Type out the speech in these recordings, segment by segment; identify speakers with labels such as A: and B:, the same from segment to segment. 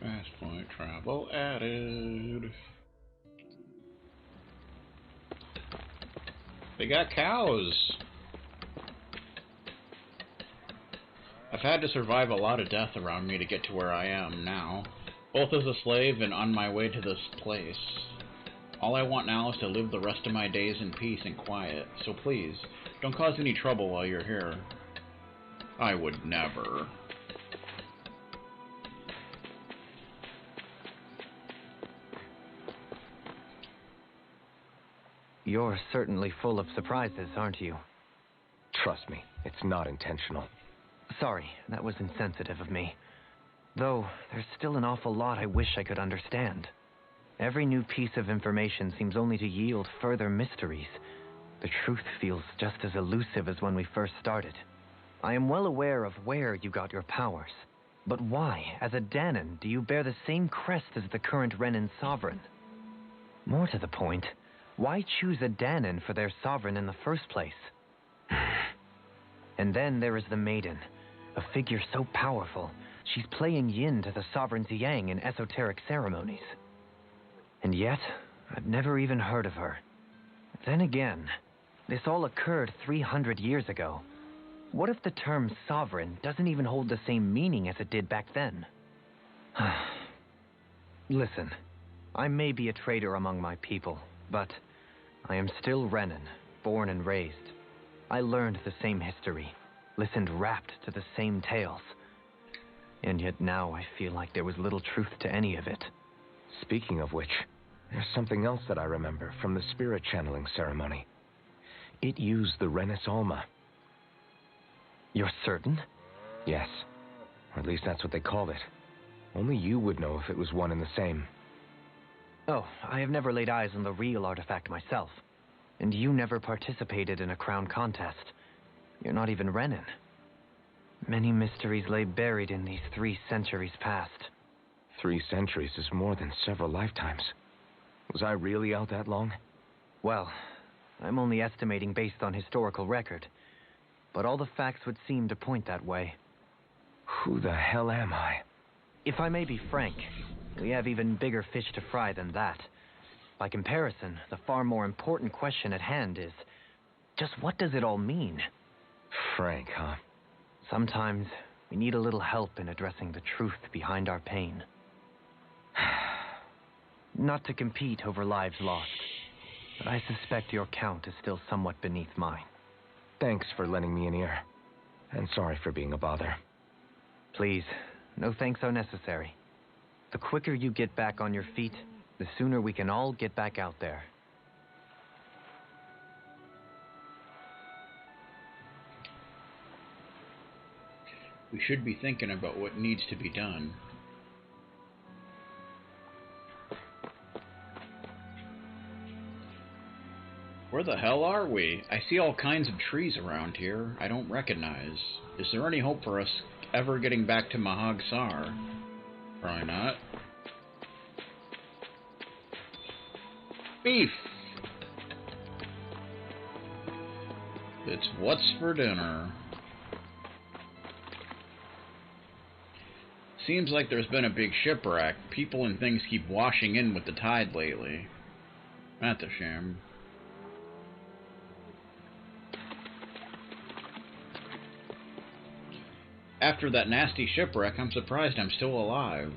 A: Fast point travel added. They got cows. I've had to survive a lot of death around me to get to where I am now, both as a slave and on my way to this place. All I want now is to live the rest of my days in peace and quiet, so please, don't cause any trouble while you're here. I would never.
B: You're certainly full of surprises, aren't you?
C: Trust me, it's not intentional.
B: Sorry, that was insensitive of me. Though, there's still an awful lot I wish I could understand. Every new piece of information seems only to yield further mysteries. The truth feels just as elusive as when we first started. I am well aware of where you got your powers. But why, as a Danon, do you bear the same crest as the current Renan sovereign? More to the point, why choose a Danon for their sovereign in the first place? And then there is the Maiden, a figure so powerful, she's playing yin to the sovereign's yang in esoteric ceremonies. And yet, I've never even heard of her. Then again, this all occurred 300 years ago. What if the term sovereign doesn't even hold the same meaning as it did back then? Listen, I may be a traitor among my people, but I am still Renan, born and raised. I learned the same history, listened rapt to the same tales. And yet now I feel like there was little truth to any of it.
C: Speaking of which, there's something else that I remember from the spirit channeling ceremony. It used the Renis Alma.
B: You're certain?
C: Yes. Or at least that's what they called it. Only you would know if it was one and the same.
B: Oh, I have never laid eyes on the real artifact myself. And you never participated in a crown contest. You're not even Renan. Many mysteries lay buried in these 3 centuries past.
C: 3 centuries is more than several lifetimes. Was I really out that long?
B: Well, I'm only estimating based on historical record. But all the facts would seem to point that way.
C: Who the hell am I?
B: If I may be frank, we have even bigger fish to fry than that. By comparison, the far more important question at hand is, just what does it all mean?
C: Frank, huh?
B: Sometimes we need a little help in addressing the truth behind our pain. Not to compete over lives lost, but I suspect your count is still somewhat beneath mine.
C: Thanks for lending me an ear. And sorry for being a bother.
B: Please, no thanks are necessary. The quicker you get back on your feet, the sooner we can all get back out there.
A: We should be thinking about what needs to be done. Where the hell are we? I see all kinds of trees around here I don't recognize. Is there any hope for us ever getting back to Mahag Sar? Probably not. Beef! It's what's for dinner. Seems like there's been a big shipwreck. People and things keep washing in with the tide lately. That's a shame. After that nasty shipwreck, I'm surprised I'm still alive.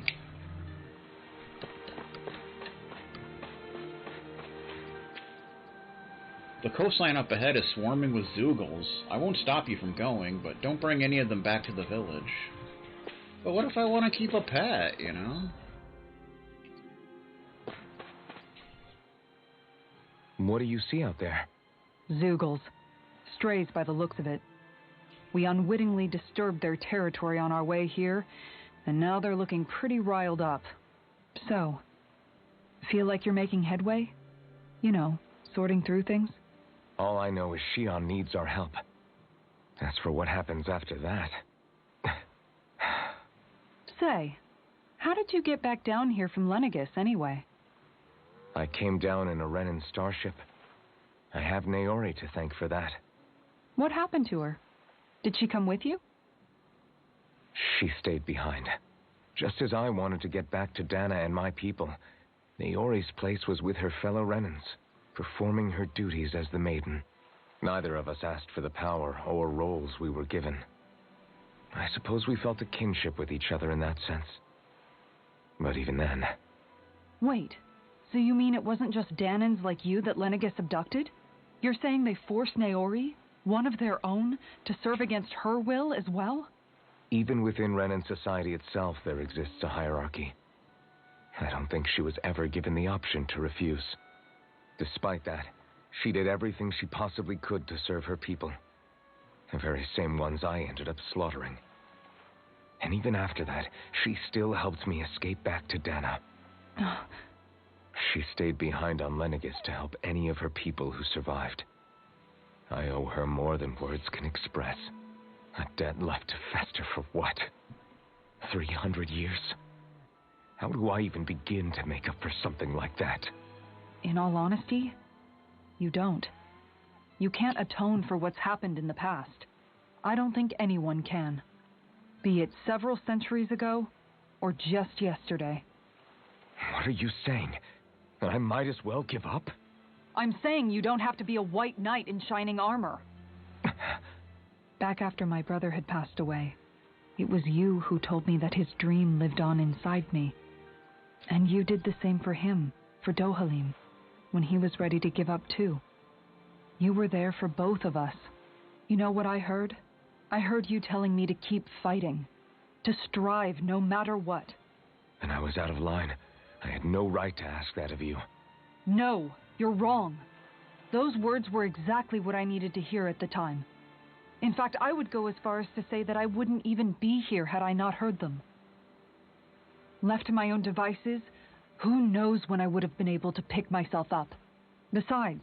A: The coastline up ahead is swarming with Zoogles. I won't stop you from going, but don't bring any of them back to the village. But what if I want to keep a pet, you know?
C: What do you see out there?
D: Zoogles. Strays by the looks of it. We unwittingly disturbed their territory on our way here, and now they're looking pretty riled up. So, feel like you're making headway? You know, sorting through things?
C: All I know is Shion needs our help. As for what happens after that...
D: Say, how did you get back down here from Lenegis anyway?
C: I came down in a Renan starship. I have Naori to thank for that.
D: What happened to her? Did she come with you?
C: She stayed behind. Just as I wanted to get back to Dana and my people, Naori's place was with her fellow Renans, performing her duties as the Maiden. Neither of us asked for the power or roles we were given. I suppose we felt a kinship with each other in that sense. But even then...
D: Wait, so you mean it wasn't just Danans like you that Lenegis abducted? You're saying they forced Naori, one of their own, to serve against her will as well?
C: Even within Renan society itself, there exists a hierarchy. I don't think she was ever given the option to refuse. Despite that, she did everything she possibly could to serve her people. The very same ones I ended up slaughtering. And even after that, she still helped me escape back to Dana. She stayed behind on Lenegis to help any of her people who survived. I owe her more than words can express. A debt left to fester for what? 300 years? How do I even begin to make up for something like that?
D: In all honesty, you don't. You can't atone for what's happened in the past. I don't think anyone can. Be it several centuries ago, or just yesterday.
C: What are you saying? That I might as well give up?
D: I'm saying you don't have to be a white knight in shining armor. Back after my brother had passed away, it was you who told me that his dream lived on inside me. And you did the same for him, for Dohalim, when he was ready to give up too. You were there for both of us. You know what I heard? I heard you telling me to keep fighting, to strive no matter what.
C: And I was out of line. I had no right to ask that of you.
D: No, you're wrong. Those words were exactly what I needed to hear at the time. In fact, I would go as far as to say that I wouldn't even be here had I not heard them. Left to my own devices, who knows when I would have been able to pick myself up. Besides,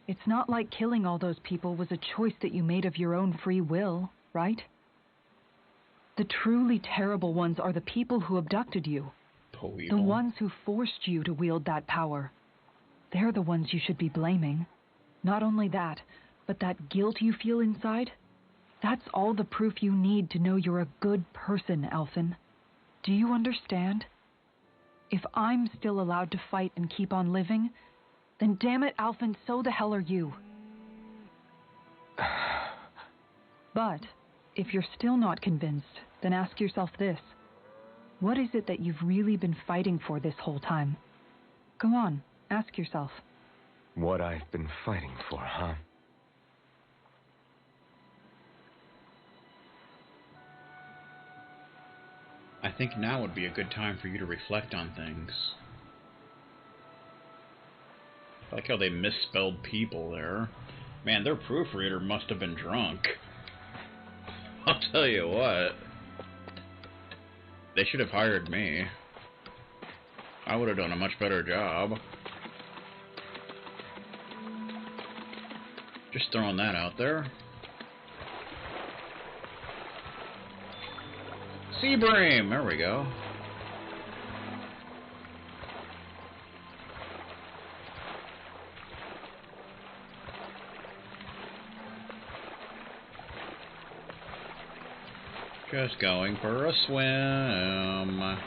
D: it's not like killing all those people was a choice that you made of your own free will, right? The truly terrible ones are the people who abducted you. The ones who forced you to wield that power. They're the ones you should be blaming. Not only that, but that guilt you feel inside, that's all the proof you need to know you're a good person, Alphen. Do you understand? If I'm still allowed to fight and keep on living, then damn it, Alphen, so the hell are you. But if you're still not convinced, then ask yourself this. What is it that you've really been fighting for this whole time? Go on, ask yourself.
C: What I've been fighting for, huh?
A: I think now would be a good time for you to reflect on things. I like how they misspelled people there. Man, their proofreader must have been drunk. I'll tell you what. They should have hired me. I would have done a much better job. Just throwing that out there. Seabream! There we go. Just going for a swim.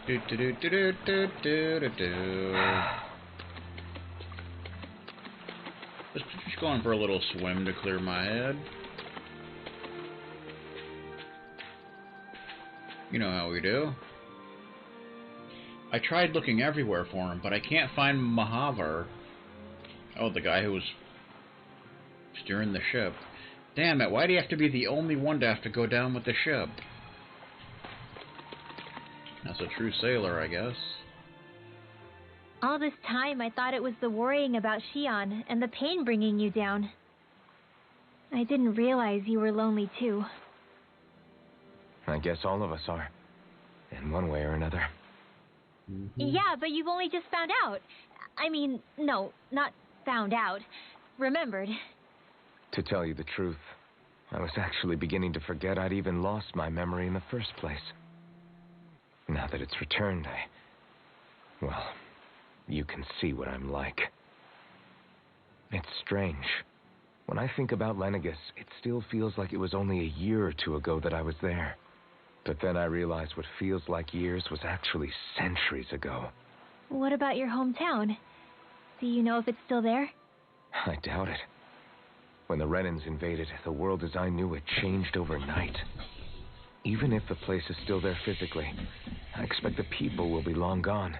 A: Do do do do do do do do do. Just going for a little swim to clear my head. You know how we do. I tried looking everywhere for him, but I can't find Mahavar. Oh, the guy who was steering the ship. Damn it, why do you have to be the only one to have to go down with the ship? That's a true sailor, I guess.
E: All this time, I thought it was the worrying about Shion and the pain bringing you down. I didn't realize you were lonely too.
C: I guess all of us are, in one way or another.
E: Yeah, but you've only just found out. I mean, no, not found out. Remembered.
C: To tell you the truth, I was actually beginning to forget I'd even lost my memory in the first place. Now that it's returned, well, you can see what I'm like. It's strange. When I think about Lenegis, it still feels like it was only a year or two ago that I was there. But then I realized what feels like years was actually centuries ago.
E: What about your hometown? Do you know if it's still there?
C: I doubt it. When the Renans invaded, the world as I knew it changed overnight. Even if the place is still there physically, I expect the people will be long gone.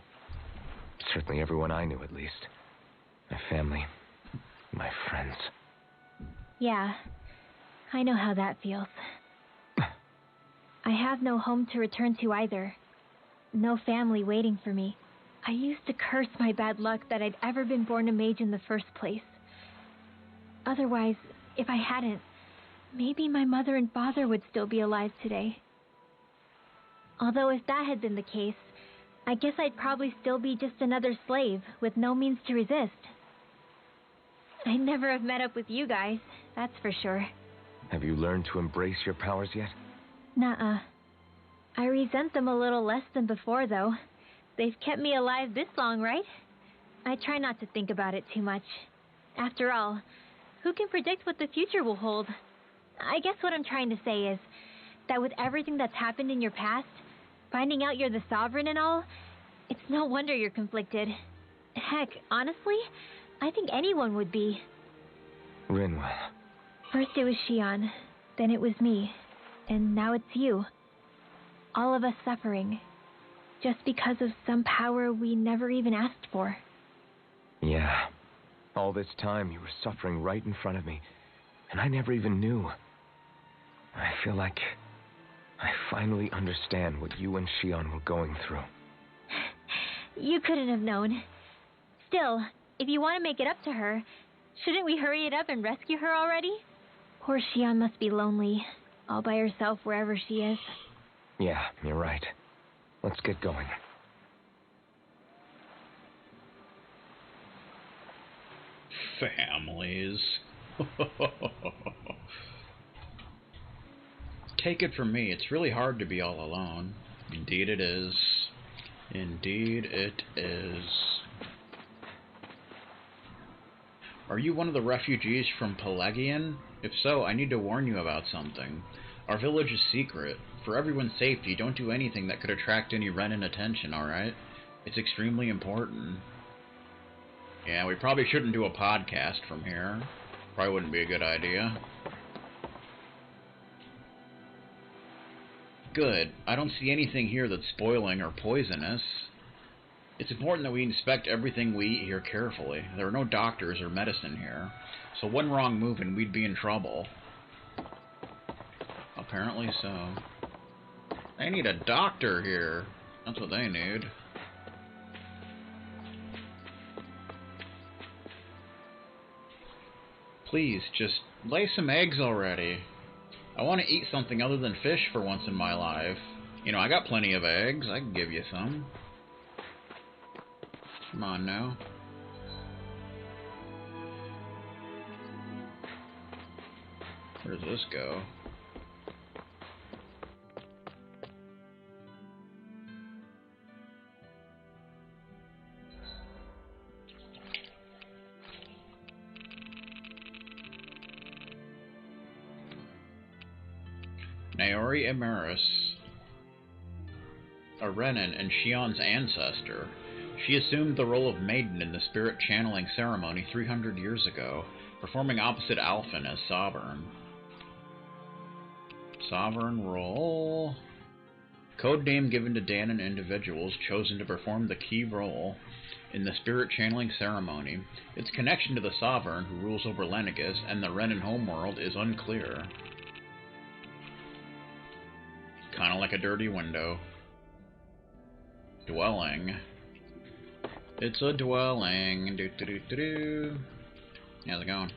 C: Certainly everyone I knew, at least. My family, my friends.
E: Yeah, I know how that feels. I have no home to return to either. No family waiting for me. I used to curse my bad luck that I'd ever been born a mage in the first place. Otherwise, if I hadn't, maybe my mother and father would still be alive today. Although if that had been the case, I guess I'd probably still be just another slave with no means to resist. I'd never have met up with you guys, that's for sure.
C: Have you learned to embrace your powers yet?
E: Nuh-uh. I resent them a little less than before, though. They've kept me alive this long, right? I try not to think about it too much. After all, who can predict what the future will hold? I guess what I'm trying to say is that with everything that's happened in your past, finding out you're the sovereign and all, it's no wonder you're conflicted. Heck, honestly, I think anyone would be.
C: Rinwell.
E: First it was Shion, then it was me, and now it's you. All of us suffering, just because of some power we never even asked for.
C: Yeah. All this time you were suffering right in front of me, and I never even knew. I feel like I finally understand what you and Shion were going through.
E: You couldn't have known. Still, if you want to make it up to her, shouldn't we hurry it up and rescue her already? Poor Shion must be lonely, all by herself wherever she is.
C: Yeah, you're right. Let's get going.
A: Families. Take it from me, it's really hard to be all alone. Indeed it is. Indeed it is. Are you one of the refugees from Pelagian? If so, I need to warn you about something. Our village is secret. For everyone's safety, don't do anything that could attract any Renan attention, alright? It's extremely important. Yeah, we probably shouldn't do a podcast from here. Probably wouldn't be a good idea. Good. I don't see anything here that's spoiling or poisonous. It's important that we inspect everything we eat here carefully. There are no doctors or medicine here, so one wrong move and we'd be in trouble. Apparently so. They need a doctor here. That's what they need. Please, just lay some eggs already. I want to eat something other than fish for once in my life. You know, I got plenty of eggs. I can give you some. Come on now. Where does this go? Naori Emeris, a Renan and Shion's ancestor. She assumed the role of maiden in the spirit channeling ceremony 300 years ago, performing opposite Alphen as sovereign. Sovereign role. Code name given to Danon individuals chosen to perform the key role in the spirit channeling ceremony. Its connection to the sovereign who rules over Lenegis and the Renan homeworld is unclear. Kinda like a dirty window. Dwelling. It's a dwelling. Do-do-do-do-do. How's it going?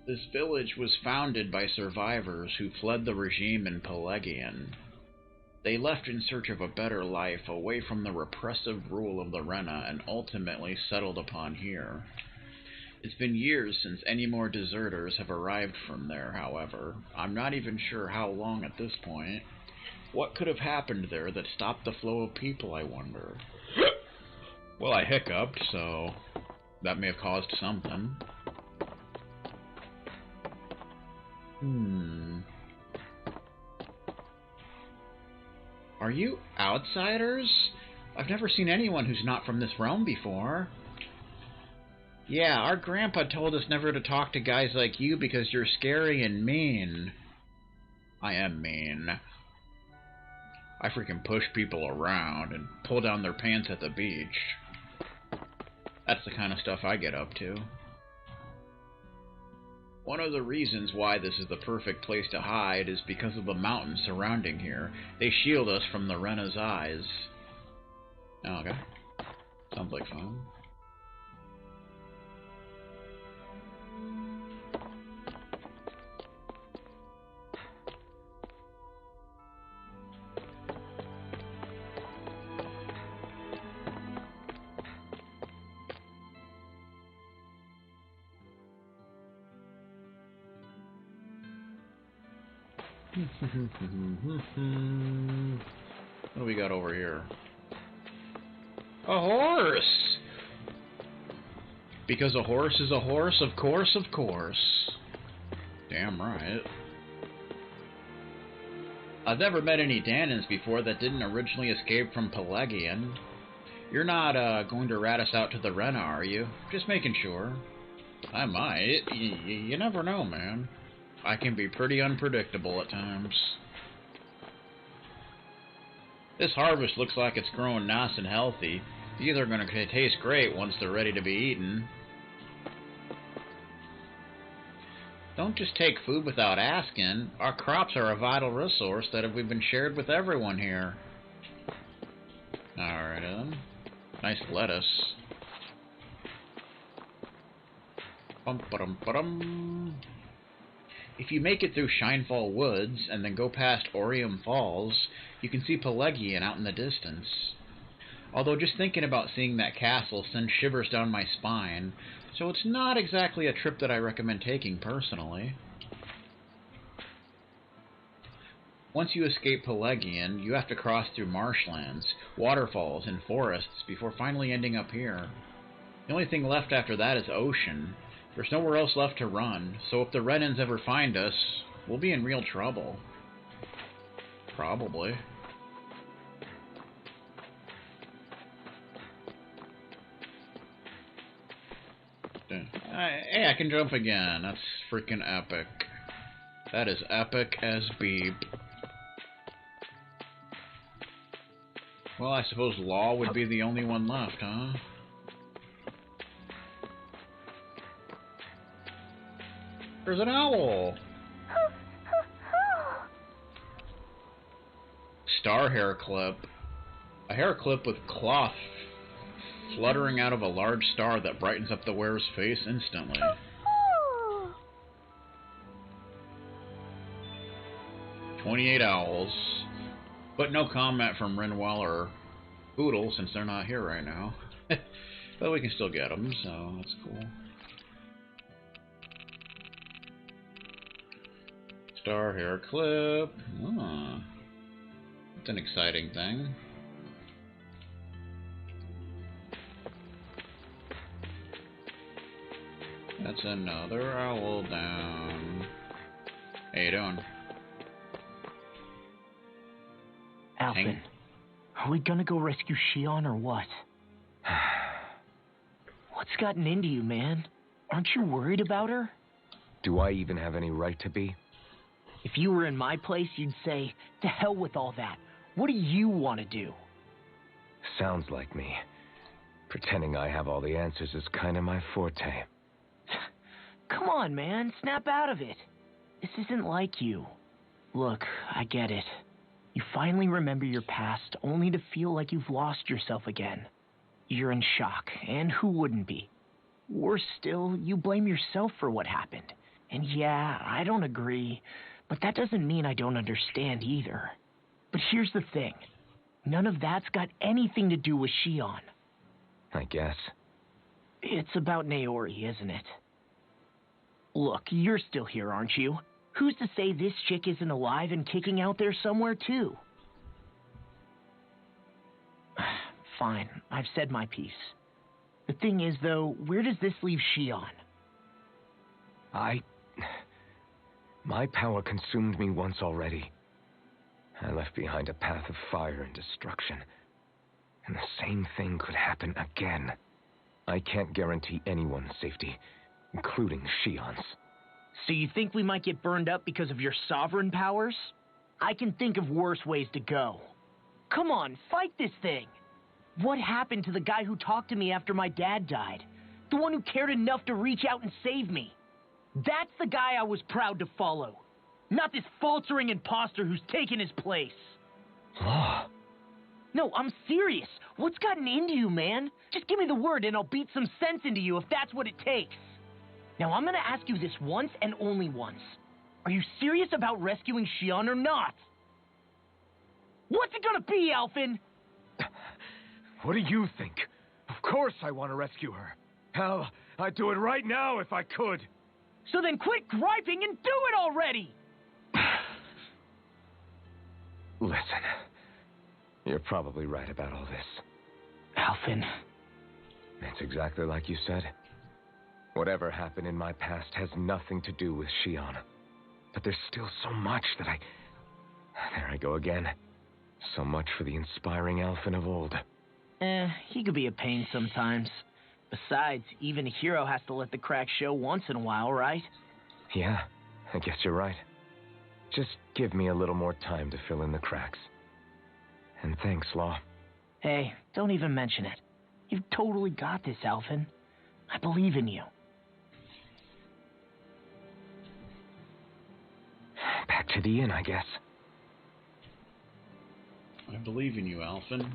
A: This village was founded by survivors who fled the regime in Pelagian. They left in search of a better life away from the repressive rule of the Rena and ultimately settled upon here. It's been years since any more deserters have arrived from there, however. I'm not even sure how long at this point. What could have happened there that stopped the flow of people, I wonder? Well, I hiccuped, so that may have caused something. Are you outsiders? I've never seen anyone who's not from this realm before. Yeah, our grandpa told us never to talk to guys like you because you're scary and mean. I am mean. I freaking push people around and pull down their pants at the beach. That's the kind of stuff I get up to. One of the reasons why this is the perfect place to hide is because of the mountains surrounding here. They shield us from the Rena's eyes. Oh, okay. Sounds like fun. What do we got over here? A horse! Because a horse is a horse, of course, of course. Damn right. I've never met any Danans before that didn't originally escape from Pelagian. You're not, going to rat us out to the Rena, are you? Just making sure. I might. You never know, man. I can be pretty unpredictable at times. This harvest looks like it's growing nice and healthy. These are going to taste great once they're ready to be eaten. Don't just take food without asking. Our crops are a vital resource that have been shared with everyone here. Alright then. Nice lettuce. Bum-ba-dum-ba-dum. If you make it through Shinefall Woods and then go past Orium Falls, you can see Pelagian out in the distance. Although just thinking about seeing that castle sends shivers down my spine, so it's not exactly a trip that I recommend taking personally. Once you escape Pelagian, you have to cross through marshlands, waterfalls, and forests before finally ending up here. The only thing left after that is ocean. There's nowhere else left to run, so if the Renans ever find us, we'll be in real trouble. Probably. Hey, I can jump again. That's freaking epic. That is epic as beep. Well, I suppose Law would be the only one left, huh? There's an owl! Star hair clip. A hair clip with cloth fluttering out of a large star that brightens up the wearer's face instantly. 28 owls. But no comment from Renwell or Boodle since they're not here right now. But we can still get them, so that's cool. Star hair clip. Oh, that's an exciting thing. That's another owl down. How you doing?
F: Alvin, are we gonna go rescue Shion or what? What's gotten into you, man? Aren't you worried about her?
C: Do I even have any right to be?
F: If you were in my place, you'd say, to hell with all that. What do you want to do?
C: Sounds like me. Pretending I have all the answers is kind of my forte.
F: Come on, man. Snap out of it. This isn't like you. Look, I get it. You finally remember your past, only to feel like you've lost yourself again. You're in shock, and who wouldn't be? Worse still, you blame yourself for what happened. And yeah, I don't agree, but that doesn't mean I don't understand either. But here's the thing. None of that's got anything to do with Shion.
C: I guess.
F: It's about Naori, isn't it? Look, you're still here, aren't you? Who's to say this chick isn't alive and kicking out there somewhere, too? Fine, I've said my piece. The thing is, though, where does this leave Shion?
C: My power consumed me once already. I left behind a path of fire and destruction. And the same thing could happen again. I can't guarantee anyone's safety, including Shion's.
F: So you think we might get burned up because of your sovereign powers? I can think of worse ways to go. Come on, fight this thing! What happened to the guy who talked to me after my dad died? The one who cared enough to reach out and save me? That's the guy I was proud to follow. Not this faltering imposter who's taken his place.
C: Law.
F: No, I'm serious. What's gotten into you, man? Just give me the word and I'll beat some sense into you if that's what it takes. Now, I'm gonna ask you this once and only once. Are you serious about rescuing Shion or not? What's it gonna be, Alphen?
C: What do you think? Of course I want to rescue her. Hell, I'd do it right now if I could.
F: So then quit griping and do it already!
C: Listen, you're probably right about all this.
F: Alphen.
C: It's exactly like you said. Whatever happened in my past has nothing to do with Shion. But there's still so much that There I go again. So much for the inspiring Alphen of old.
F: He could be a pain sometimes. Besides, even a hero has to let the cracks show once in a while, right?
C: Yeah, I guess you're right. Just give me a little more time to fill in the cracks. And thanks, Law.
F: Hey, don't even mention it. You've totally got this, Alphen. I believe in you.
C: Back to the inn, I guess.
A: I believe in you, Alphen.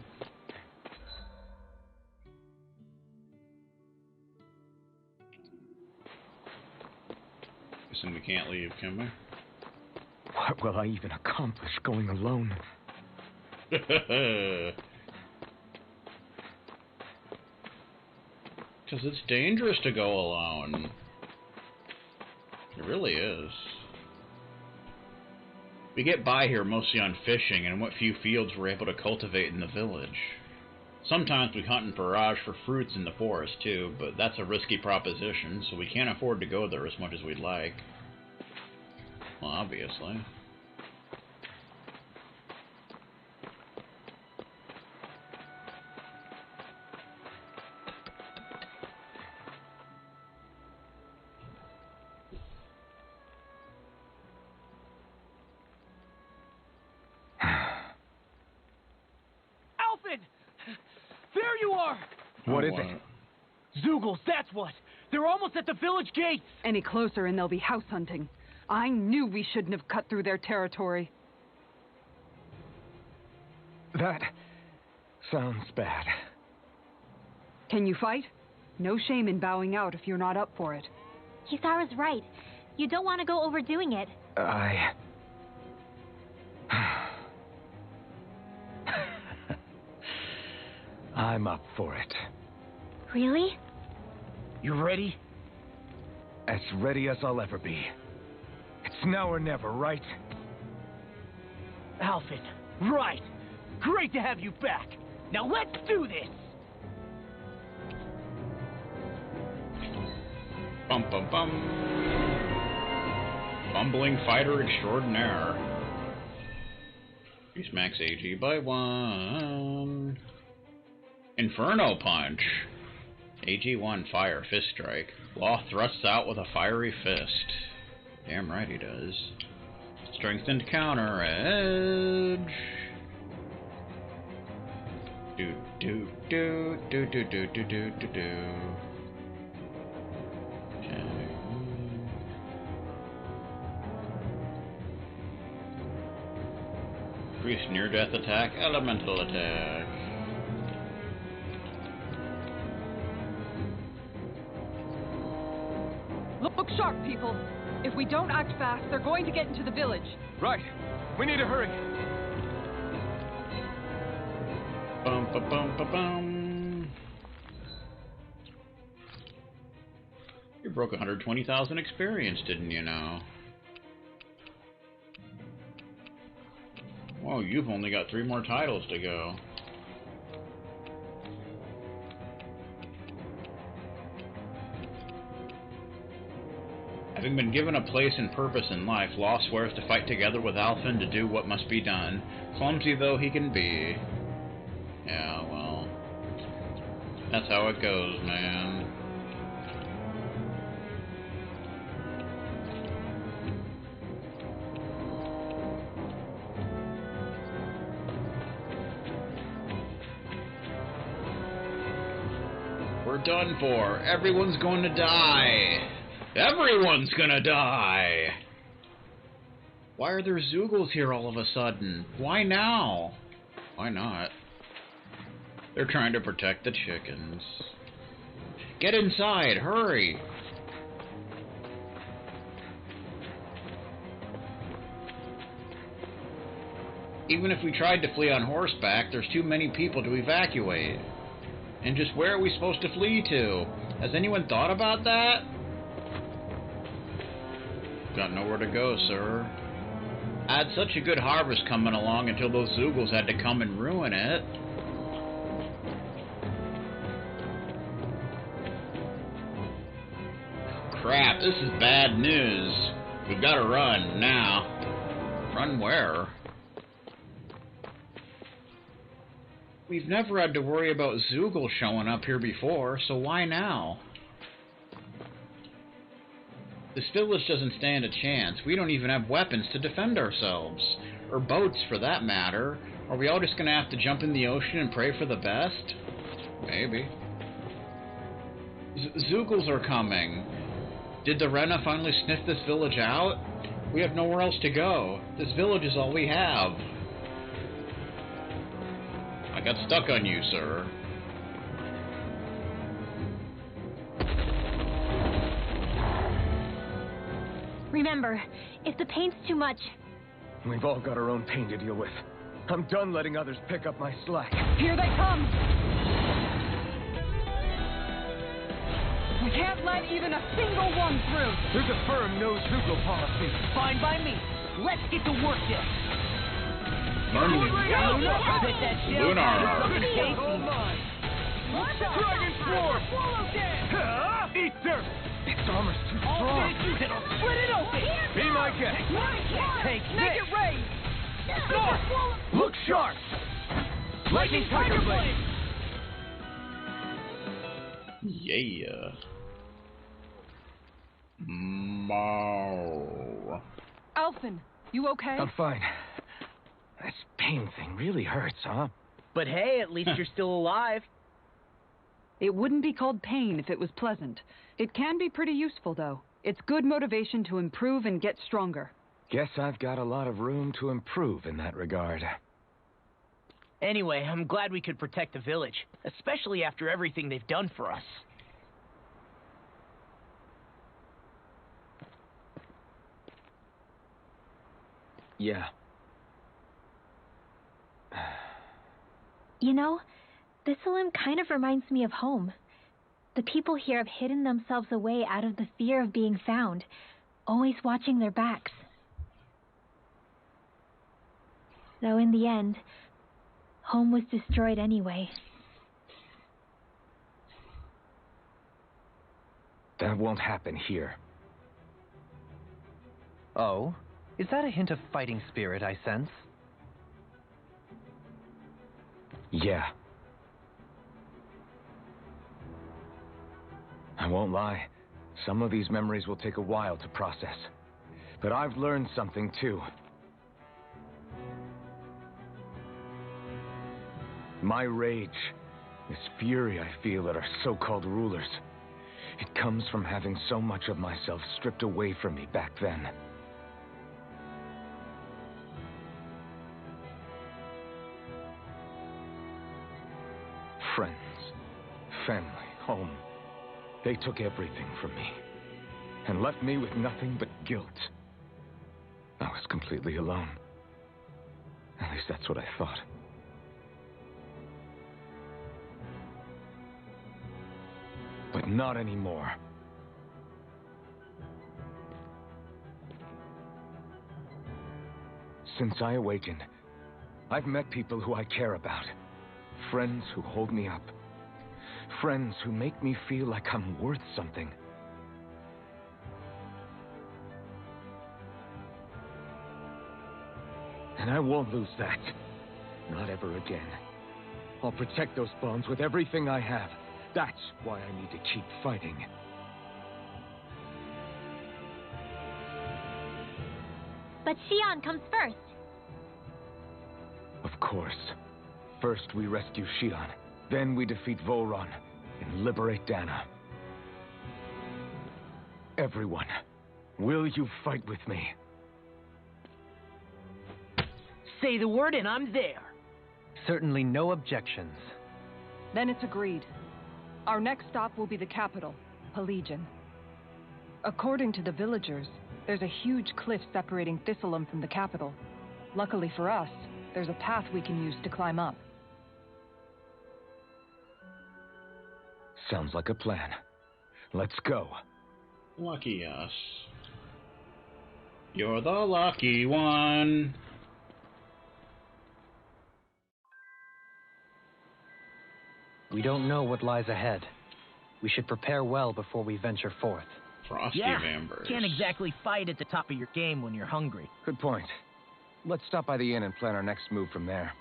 A: Guessing we can't leave, can we?
C: What will I even accomplish going alone?
A: Because it's dangerous to go alone. It really is. We get by here mostly on fishing and what few fields we're able to cultivate in the village. Sometimes we hunt and forage for fruits in the forest too, but that's a risky proposition, so we can't afford to go there as much as we'd like. Well, obviously.
F: Alphen! There you are!
C: What is it?
F: Zoogles, that's what! They're almost at the village gates!
D: Any closer and they'll be house hunting. I knew we shouldn't have cut through their territory.
C: That sounds bad.
D: Can you fight? No shame in bowing out if you're not up for it.
E: Kisara's right. You don't want to go overdoing it.
C: I'm up for it.
E: Really?
F: You ready?
C: As ready as I'll ever be. It's now or never, right?
F: Alphen, right! Great to have you back! Now let's do this!
A: Bum bum bum. Fumbling fighter extraordinaire. Increase max AG by 1. Inferno punch. AG1 fire fist strike. Law thrusts out with a fiery fist. Damn right he does. Strengthened counter edge. Do do do do do do do do do do. Increase near-death attack, elemental attack.
D: Look sharp, people. If we don't act fast, they're going to get into the village.
C: Right. We need to hurry.
A: Bum ba bum ba bum. You broke 120,000 experience, didn't you now? Whoa, you've only got 3 more titles to go. Having been given a place and purpose in life, Law swears to fight together with Alphen to do what must be done, clumsy though he can be. Yeah, well, that's how it goes, man. We're done for. Everyone's going to die. Everyone's gonna die! Why are there Zoogles here all of a sudden? Why now? Why not? They're trying to protect the chickens. Get inside, hurry! Even if we tried to flee on horseback, there's too many people to evacuate. And just where are we supposed to flee to? Has anyone thought about that? Got nowhere to go, sir. I had such a good harvest coming along until those Zoogles had to come and ruin it. Crap, this is bad news. We've got to run, now. Run where? We've never had to worry about Zoogles showing up here before, so why now? This village doesn't stand a chance. We don't even have weapons to defend ourselves. Or boats, for that matter. Are we all just gonna have to jump in the ocean and pray for the best? Maybe. Zoogles are coming. Did the Rena finally sniff this village out? We have nowhere else to go. This village is all we have. I got stuck on you, sir.
E: Remember, if the pain's too much...
C: We've all got our own pain to deal with. I'm done letting others pick up my slack.
D: Here they come! We can't let even a single one through!
C: There's a firm no-Zoogle policy.
F: Fine by me. Let's get to work then.
A: Lunar.
C: Dragon Sword! Eat dirt! Its armor's too strong.
F: Split it open.
C: Be my guest.
F: Take
D: Make
F: this.
D: it rain!
C: Look sharp! Lightning Tiger Blade!
A: Yeah. Mow.
D: Alphen, you okay?
C: I'm fine. This pain thing really hurts, huh?
F: But hey, at least you're still alive.
D: It wouldn't be called pain if it was pleasant. It can be pretty useful, though. It's good motivation to improve and get stronger.
C: Guess I've got a lot of room to improve in that regard.
F: Anyway, I'm glad we could protect the village, especially after everything they've done for us.
C: Yeah.
E: You know, Thistlyn kind of reminds me of home. The people here have hidden themselves away out of the fear of being found, always watching their backs. Though in the end, home was destroyed anyway.
C: That won't happen here.
B: Oh? Is that a hint of fighting spirit I sense?
C: Yeah. I won't lie. Some of these memories will take a while to process. But I've learned something too. My rage, this fury I feel at our so-called rulers, it comes from having so much of myself stripped away from me back then. Friends, family, home. They took everything from me and left me with nothing but guilt. I was completely alone. At least that's what I thought. But not anymore. Since I awakened, I've met people who I care about. Friends who hold me up. Friends who make me feel like I'm worth something. And I won't lose that. Not ever again. I'll protect those bones with everything I have. That's why I need to keep fighting.
E: But Shion comes first.
C: Of course. First we rescue Shion, then we defeat Volron and liberate Dana. Everyone, will you fight with me?
F: Say the word and I'm there.
B: Certainly no objections.
D: Then it's agreed. Our next stop will be the capital, Pelegion. According to the villagers, there's a huge cliff separating Thistlyn from the capital. Luckily for us, there's a path we can use to climb up.
C: Sounds like a plan. Let's go.
A: Lucky us. You're the lucky one.
B: We don't know what lies ahead. We should prepare well before we venture forth.
A: Frosty Vambers.
F: Can't exactly fight at the top of your game when you're hungry.
C: Good point. Let's stop by the inn and plan our next move from there.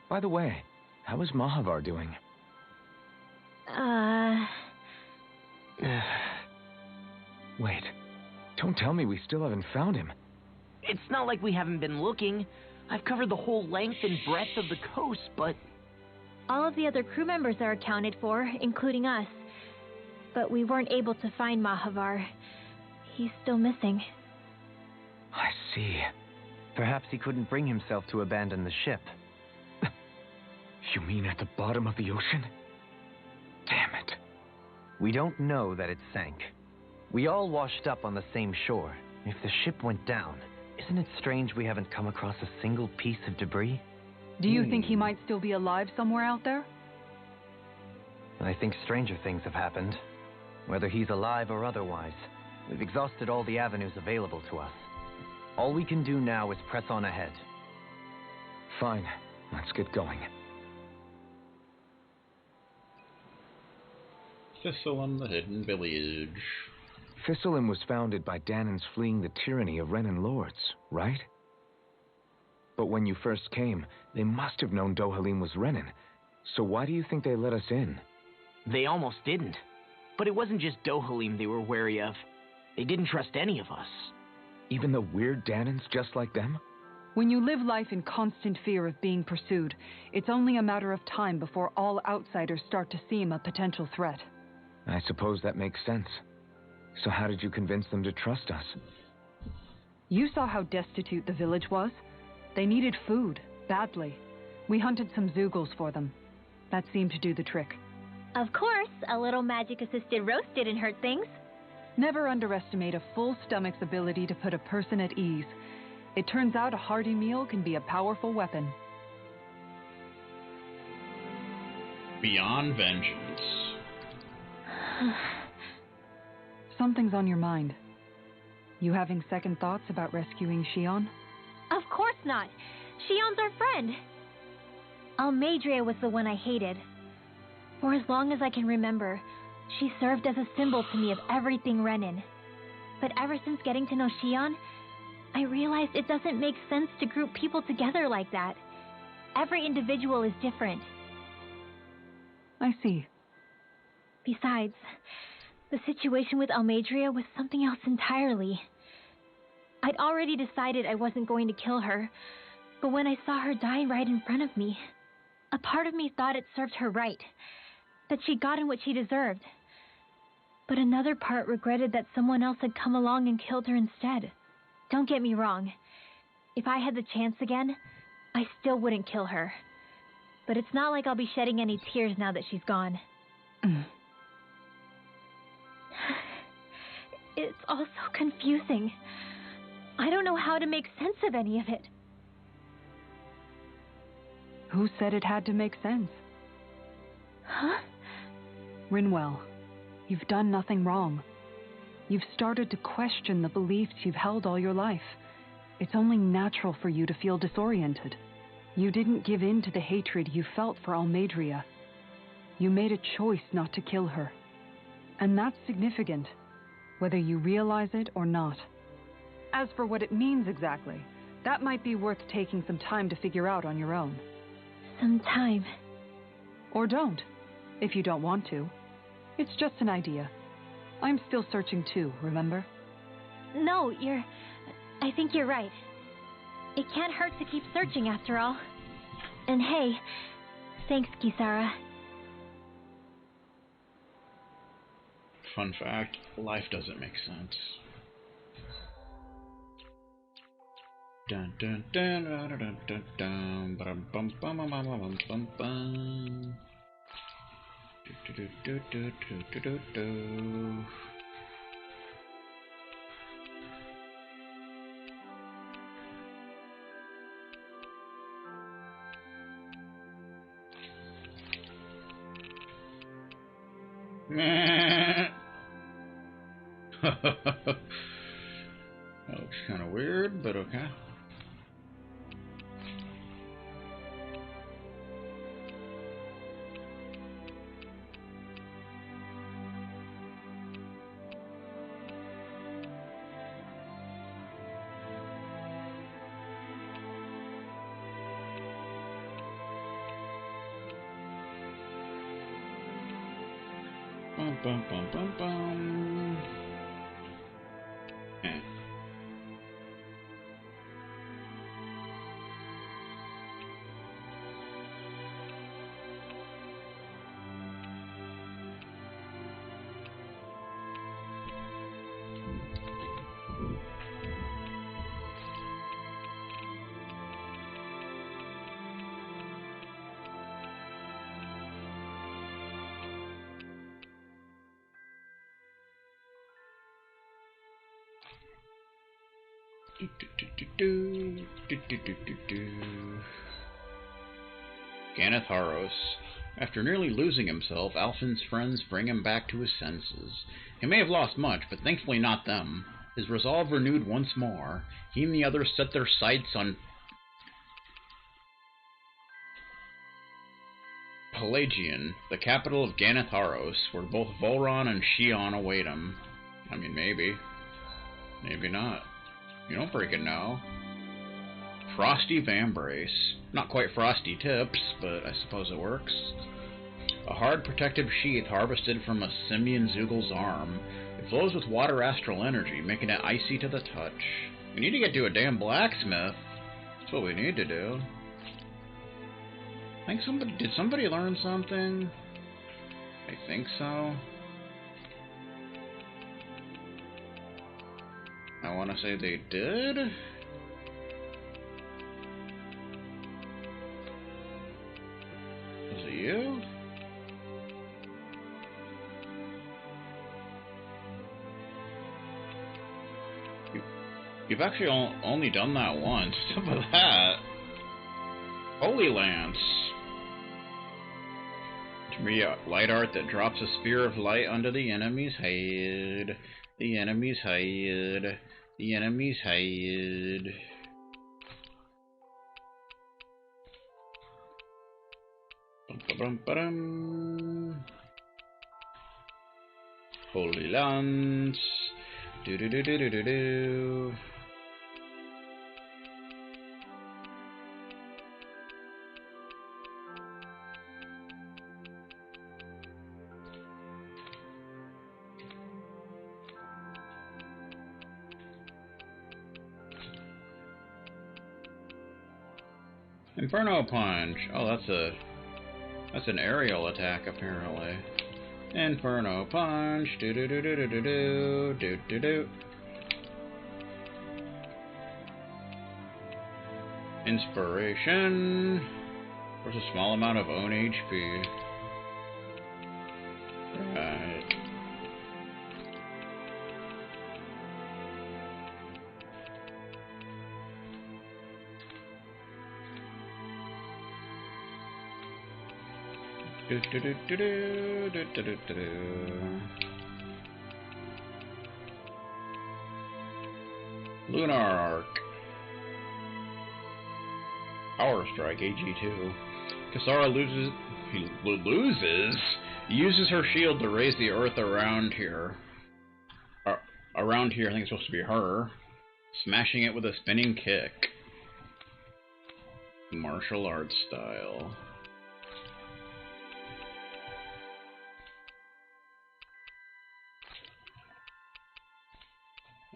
C: By the way, how is Mahavar doing? Wait. Don't tell me we still haven't found him.
F: It's not like we haven't been looking. I've covered the whole length and breadth of the coast, but...
E: All of the other crew members are accounted for, including us. But we weren't able to find Mahavar. He's still missing.
C: I see.
B: Perhaps he couldn't bring himself to abandon the ship.
C: You mean at the bottom of the ocean? Damn it.
B: We don't know that it sank. We all washed up on the same shore. If the ship went down, isn't it strange we haven't come across a single piece of debris?
D: Do you think he might still be alive somewhere out there?
B: I think stranger things have happened. Whether he's alive or otherwise, we've exhausted all the avenues available to us. All we can do now is press on ahead.
C: Fine. Let's get going.
A: Thistlyn, the hidden village.
C: Thistlyn was founded by Danans fleeing the tyranny of Renan lords, right? But when you first came, they must have known Dohalim was Renan. So why do you think they let us in?
F: They almost didn't. But it wasn't just Dohalim they were wary of. They didn't trust any of us.
C: Even the weird Danans just like them?
D: When you live life in constant fear of being pursued, it's only a matter of time before all outsiders start to seem a potential threat.
C: I suppose that makes sense. So how did you convince them to trust us?
D: You saw how destitute the village was. They needed food, badly. We hunted some Zeugles for them. That seemed to do the trick.
E: Of course, a little magic-assisted roast didn't hurt things.
D: Never underestimate a full stomach's ability to put a person at ease. It turns out a hearty meal can be a powerful weapon.
A: Beyond vengeance.
D: Something's on your mind. You having second thoughts about rescuing Shion?
E: Of course not. Shion's our friend. Almeidrea was the one I hated. For as long as I can remember, she served as a symbol to me of everything Renan. But ever since getting to know Shion, I realized it doesn't make sense to group people together like that. Every individual is different.
D: I see.
E: Besides, the situation with Almeidrea was something else entirely. I'd already decided I wasn't going to kill her, but when I saw her die right in front of me, a part of me thought it served her right, that she'd gotten what she deserved. But another part regretted that someone else had come along and killed her instead. Don't get me wrong. If I had the chance again, I still wouldn't kill her. But it's not like I'll be shedding any tears now that she's gone. It's all so confusing. I don't know how to make sense of any of it.
D: Who said it had to make sense?
E: Huh?
D: Rinwell, you've done nothing wrong. You've started to question the beliefs you've held all your life. It's only natural for you to feel disoriented. You didn't give in to the hatred you felt for Almeidrea. You made a choice not to kill her. And that's significant, whether you realize it or not. As for what it means exactly, that might be worth taking some time to figure out on your own.
E: Some time.
D: Or don't, if you don't want to. It's just an idea. I'm still searching too, remember?
E: No, I think you're right. It can't hurt to keep searching after all. And hey, thanks, Kisara.
A: Fun fact, life doesn't make sense. Dun dun dun dun dun dun dun bum bum bum bum bum bum bum. Do do do do do do do. That looks kind of weird, but okay. Bum bum bum bum bum. Eh. Do, do, do, do, do, do, do, do, do. Ganatharos. After nearly losing himself, Alphen's friends bring him back to his senses. He may have lost much, but thankfully not them. His resolve renewed once more, he and the others set their sights on Pelagian, the capital of Ganatharos, where both Volron and Shion await him. I mean, maybe. Maybe not. You don't freaking know. Frosty Vambrace. Not quite frosty tips, but I suppose it works. A hard protective sheath harvested from a simian Zugal's arm. It flows with water astral energy, making it icy to the touch. We need to get to a damn blacksmith. That's what we need to do. I think did somebody learn something? I think so. I want to say they did. Was it you? You've actually only done that once. Stop with that. Holy Lance. Intermediate light art that drops a spear of light onto the enemy's head. The enemy's head. The enemy's head. Bum-ba-bum-ba-dum. Holy Lance. Do-do-do-do-do-do-do. Inferno Punch. Oh, that's an aerial attack apparently. Inferno Punch. Do do do do do do do do do do. Inspiration. There's a small amount of own HP. Right. Do, do, do, do, do, do, do, do, do. Lunar Arc. Power Strike, AG2. Kisara uses her shield to raise the earth around here. Around here, I think it's supposed to be her. Smashing it with a spinning kick. Martial arts style.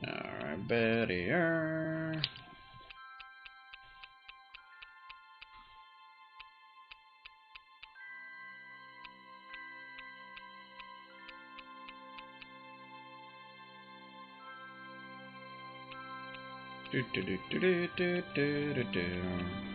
A: Alright, Bettier. Do do do do do do do do do.